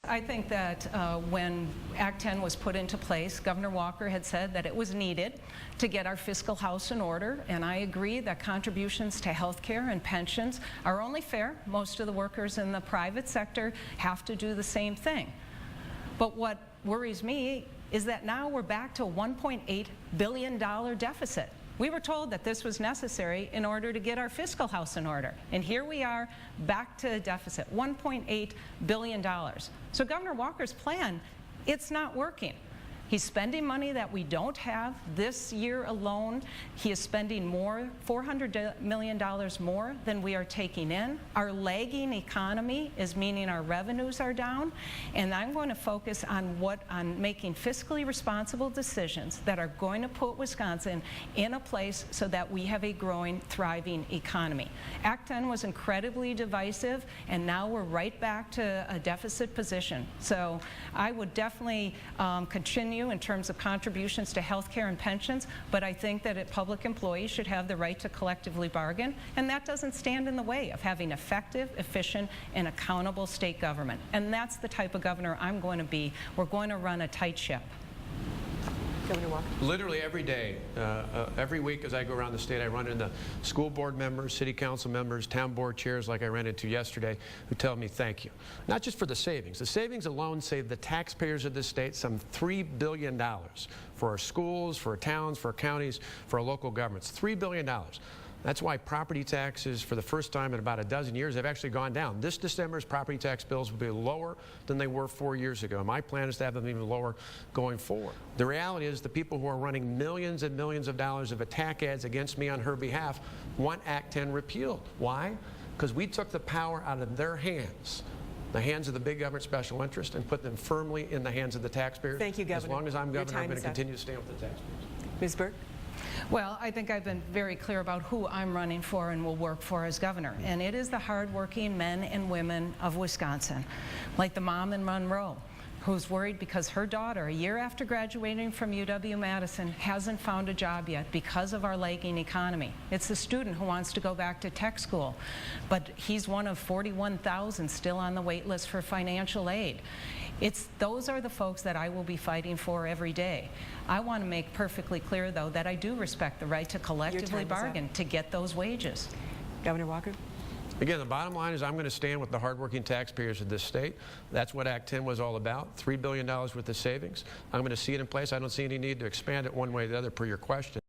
I think that when Act 10 was put into place, Governor Walker had said that it was needed to get our fiscal house in order, and I agree that contributions to health care and pensions are only fair. Most of the workers in the private sector have to do the same thing. But what worries me is that now we're back to a $1.8 billion deficit. We were told that this was necessary in order to get our fiscal house in order. And here we are back to a deficit, $1.8 billion. So Governor Walker's plan, it's not working. He's spending money that we don't have. This year alone, he is spending more, $400 million more than we are taking in. Our lagging economy is meaning our revenues are down. And I'm going to focus on making fiscally responsible decisions that are going to put Wisconsin in a place so that we have a growing, thriving economy. Act 10 was incredibly divisive, and now we're right back to a deficit position. So I would definitely continue in terms of contributions to health care and pensions, but I think that public employees should have the right to collectively bargain, and that doesn't stand in the way of having effective, efficient, and accountable state government. And that's the type of governor I'm going to be. We're going to run a tight ship. Governor Walker. Literally every day, every week as I go around the state, I run into school board members, city council members, town board chairs like I ran into yesterday who tell me thank you. Not just for the savings. The savings alone save the taxpayers of this state some $3 billion for our schools, for our towns, for our counties, for our local governments. $3 billion. That's why property taxes, for the first time in about a dozen years, have actually gone down. This December's property tax bills will be lower than they were 4 years ago. My plan is to have them even lower going forward. The reality is the people who are running millions and millions of dollars of attack ads against me on her behalf want Act 10 repealed. Why? Because we took the power out of their hands, the hands of the big government special interest, and put them firmly in the hands of the taxpayers. Thank you, Governor. As long as I'm governor, I'm going to continue to stand with the taxpayers. Ms. Burke. Well, I think I've been very clear about who I'm running for and will work for as governor. And it is the hardworking men and women of Wisconsin, like the mom in Monroe, who's worried because her daughter, a year after graduating from UW-Madison, hasn't found a job yet because of our lagging economy. It's the student who wants to go back to tech school, but he's one of 41,000 still on the wait list for financial aid. Those are the folks that I will be fighting for every day. I want to make perfectly clear, though, that I do respect the right to collectively bargain to get those wages. Governor Walker. Again, the bottom line is I'm going to stand with the hardworking taxpayers of this state. That's what Act 10 was all about, $3 billion worth of savings. I'm going to see it in place. I don't see any need to expand it one way or the other per your question.